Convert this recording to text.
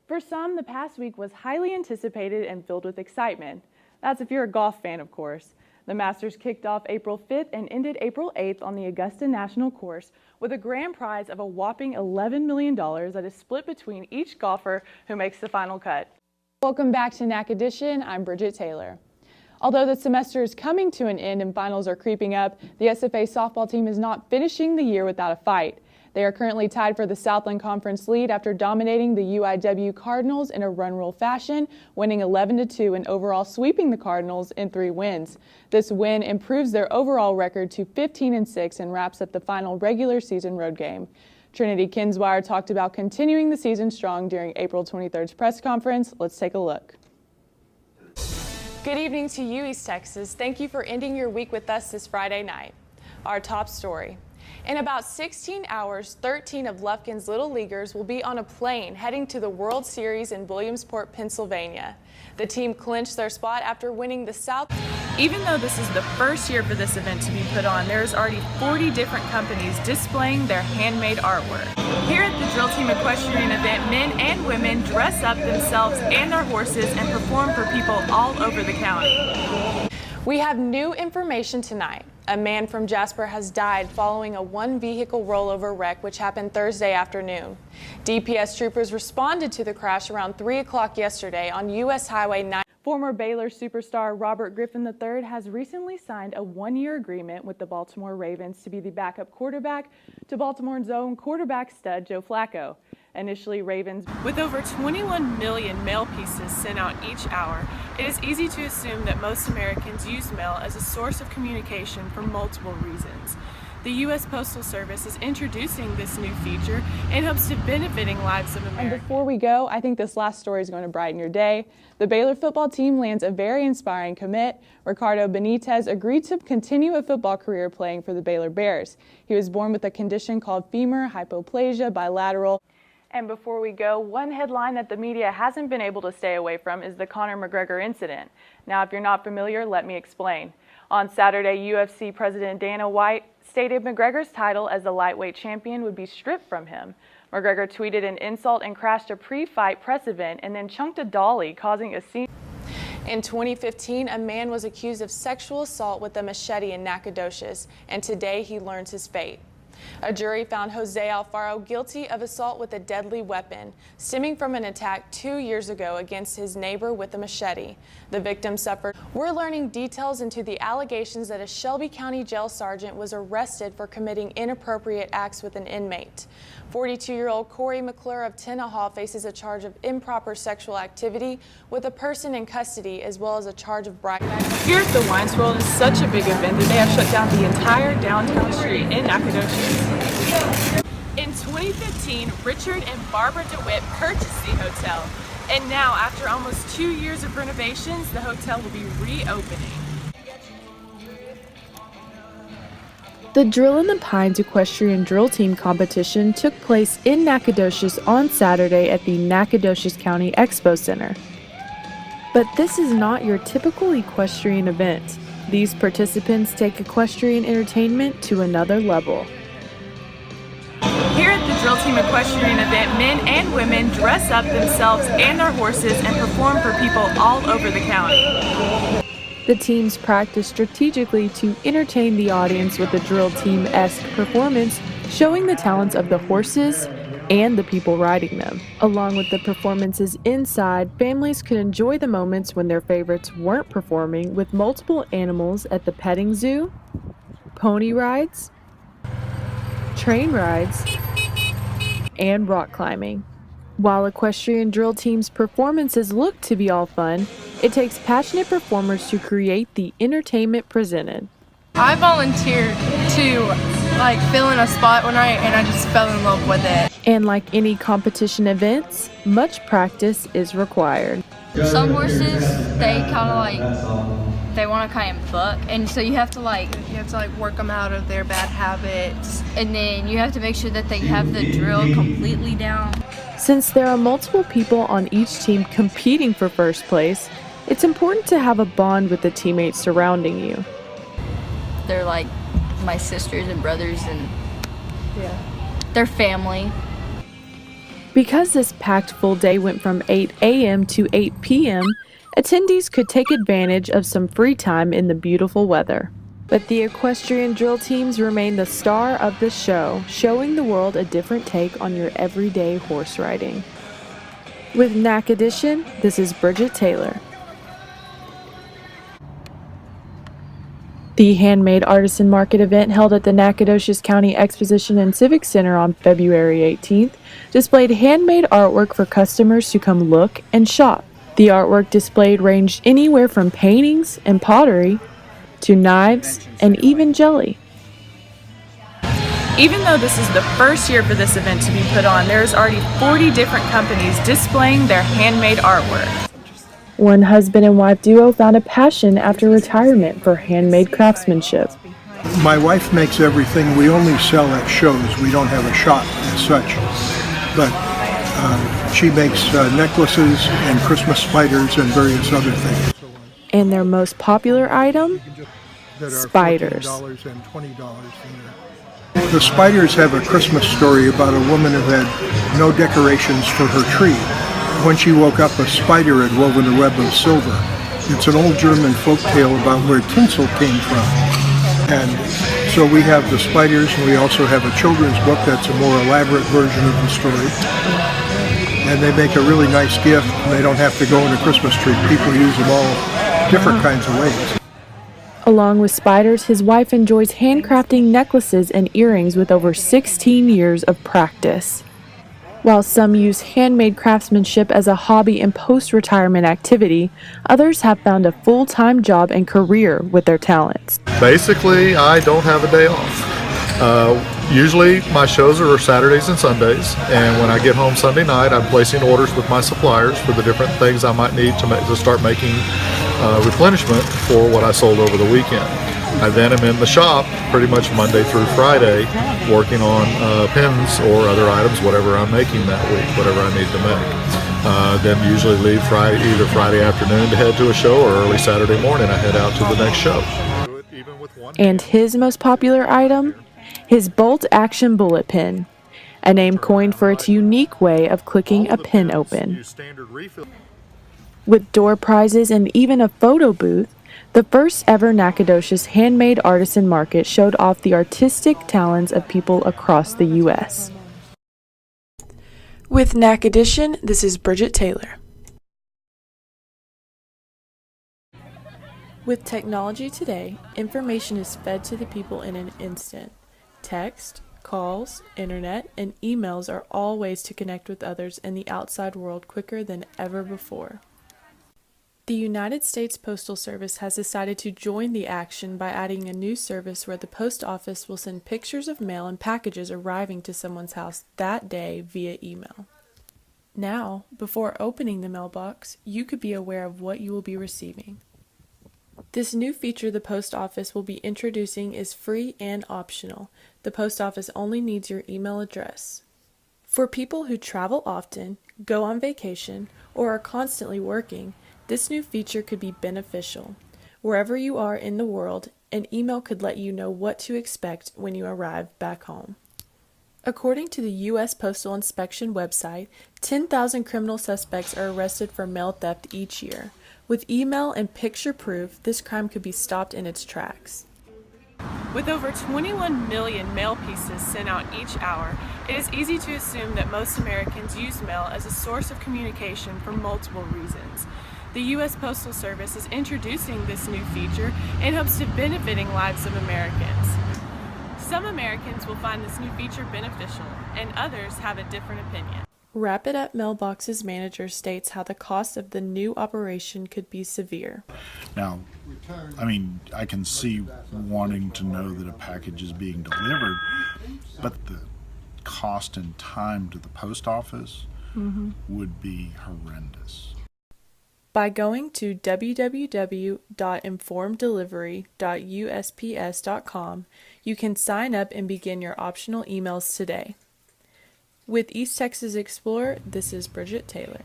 For some, the past week was highly anticipated and filled with excitement. That's if you're a golf fan, of course. The Masters kicked off April 5th and ended April 8th on the Augusta National Course with a grand prize of a whopping $11 million that is split between each golfer who makes the final cut. Welcome back to NAC Edition. I'm Bridgette Taylor. Although the semester is coming to an end and finals are creeping up, the SFA softball team is not finishing the year without a fight. They are currently tied for the Southland Conference lead after dominating the UIW Cardinals in a run-rule fashion, winning 11-2 and overall sweeping the Cardinals in 3 wins. This win improves their overall record to 15-6 and wraps up the final regular season road game. Trinity Kinswire talked about continuing the season strong during April 23rd's press conference. Let's take a look. Good evening to you, East Texas. Thank you for ending your week with us this Friday night. Our top story. In about 16 hours, 13 of Lufkin's Little Leaguers will be on a plane heading to the World Series in Williamsport, Pennsylvania. The team clinched their spot after winning the South. Even though this is the first year for this event to be put on, there is already 40 different companies displaying their handmade artwork. Here at the Drill Team Equestrian event, men and women dress up themselves and their horses and perform for people all over the county. We have new information tonight. A man from Jasper has died following a one-vehicle rollover wreck which happened Thursday afternoon. DPS troopers responded to the crash around 3 o'clock yesterday on U.S. Highway 9. Former Baylor superstar Robert Griffin III has recently signed a 1-year agreement with the Baltimore Ravens to be the backup quarterback to Baltimore's own quarterback stud Joe Flacco. Initially, Ravens. With over 21 million mail pieces sent out each hour, it is easy to assume that most Americans use mail as a source of communication for multiple reasons. The U.S. Postal Service is introducing this new feature in hopes of benefiting lives of Americans. And before we go, I think this last story is going to brighten your day. The Baylor football team lands a very inspiring commit. Ricardo Benitez agreed to continue a football career playing for the Baylor Bears. He was born with a condition called femur hypoplasia bilateral. And before we go, one headline that the media hasn't been able to stay away from is the Conor McGregor incident. Now, if you're not familiar, let me explain. On Saturday, UFC President Dana White stated McGregor's title as the lightweight champion would be stripped from him. McGregor tweeted an insult and crashed a pre-fight press event and then chunked a dolly, causing a scene. In 2015, a man was accused of sexual assault with a machete in Nacogdoches, and today he learns his fate. A jury found Jose Alfaro guilty of assault with a deadly weapon, stemming from an attack 2 years ago against his neighbor with a machete. The victim suffered. We're learning details into the allegations that a Shelby County jail sergeant was arrested for committing inappropriate acts with an inmate. 42-year-old Corey McClure of Tenaha faces a charge of improper sexual activity with a person in custody, as well as a charge of bribery. Here at the Wines World is such a big event that they have shut down the entire downtown street in Nacogdoches. In 2015, Richard and Barbara DeWitt purchased the hotel, and now, after almost 2 years of renovations, the hotel will be reopening. The Drill in the Pines Equestrian Drill Team competition took place in Nacogdoches on Saturday at the Nacogdoches County Expo Center. But this is not your typical equestrian event. These participants take equestrian entertainment to another level. Here at the Drill Team Equestrian event, men and women dress up themselves and their horses and perform for people all over the county. The teams practice strategically to entertain the audience with a drill team-esque performance, showing the talents of the horses and the people riding them. Along with the performances inside, families could enjoy the moments when their favorites weren't performing with multiple animals at the petting zoo, pony rides, train rides, and rock climbing. While equestrian drill teams' performances look to be all fun, it takes passionate performers to create the entertainment presented. I volunteered to fill in a spot one night, and I just fell in love with it. And like any competition events, much practice is required. Some horses, they they want to kind of buck, and so you have to work them out of their bad habits, and then you have to make sure that they have the drill completely down. Since there are multiple people on each team competing for first place, it's important to have a bond with the teammates surrounding you. They're like my sisters and brothers, and they're family. Because this packed full day went from 8 a.m. to 8 p.m., attendees could take advantage of some free time in the beautiful weather. But the equestrian drill teams remain the star of the show, showing the world a different take on your everyday horse riding. With NAC Edition, this is Bridgette Taylor. The Handmade Artisan Market event held at the Nacogdoches County Exposition and Civic Center on February 18th displayed handmade artwork for customers to come look and shop. The artwork displayed ranged anywhere from paintings and pottery to knives and even jelly. Even though this is the first year for this event to be put on, there is already 40 different companies displaying their handmade artwork. One husband and wife duo found a passion after retirement for handmade craftsmanship. My wife makes everything. We only sell at shows. We don't have a shop as such. But she makes necklaces and Christmas spiders and various other things. And their most popular item? Spiders. $14 and $20. The spiders have a Christmas story about a woman who had no decorations for her tree. When she woke up, a spider had woven a web of silver. It's an old German folk tale about where tinsel came from. And so we have the spiders, and we also have a children's book that's a more elaborate version of the story. And they make a really nice gift, and they don't have to go in a Christmas tree. People use them all different kinds of ways. Along with spiders, his wife enjoys handcrafting necklaces and earrings with over 16 years of practice. While some use handmade craftsmanship as a hobby and post-retirement activity, others have found a full-time job and career with their talents. Basically, I don't have a day off. Usually my shows are Saturdays and Sundays, and when I get home Sunday night, I'm placing orders with my suppliers for the different things I might need to start making replenishment for what I sold over the weekend. I then am in the shop pretty much Monday through Friday working on pins or other items, whatever I'm making that week, whatever I need to make. Then usually leave either Friday afternoon to head to a show, or early Saturday morning I head out to the next show. And his most popular item? His Bolt Action Bullet Pin, a name coined for its unique way of clicking a pin open. With door prizes and even a photo booth, the first ever Nacogdoches Handmade Artisan Market showed off the artistic talents of people across the U.S. With NAC Edition, this is Bridgette Taylor. With technology today, information is fed to the people in an instant. Text, calls, internet, and emails are all ways to connect with others in the outside world quicker than ever before. The United States Postal Service has decided to join the action by adding a new service where the post office will send pictures of mail and packages arriving to someone's house that day via email. Now, before opening the mailbox, you could be aware of what you will be receiving. This new feature the post office will be introducing is free and optional. The post office only needs your email address. For people who travel often, go on vacation, or are constantly working, this new feature could be beneficial. Wherever you are in the world, an email could let you know what to expect when you arrive back home. According to the U.S. Postal Inspection website, 10,000 criminal suspects are arrested for mail theft each year. With email and picture proof, this crime could be stopped in its tracks. With over 21 million mail pieces sent out each hour, it is easy to assume that most Americans use mail as a source of communication for multiple reasons. The U.S. Postal Service is introducing this new feature in hopes of benefiting lives of Americans. Some Americans will find this new feature beneficial, and others have a different opinion. Rapid Up Mailbox's manager states how the cost of the new operation could be severe. Now, I can see wanting to know that a package is being delivered, but the cost and time to the post office would be horrendous. By going to www.informeddelivery.usps.com, you can sign up and begin your optional emails today. With East Texas Explorer, this is Bridgette Taylor.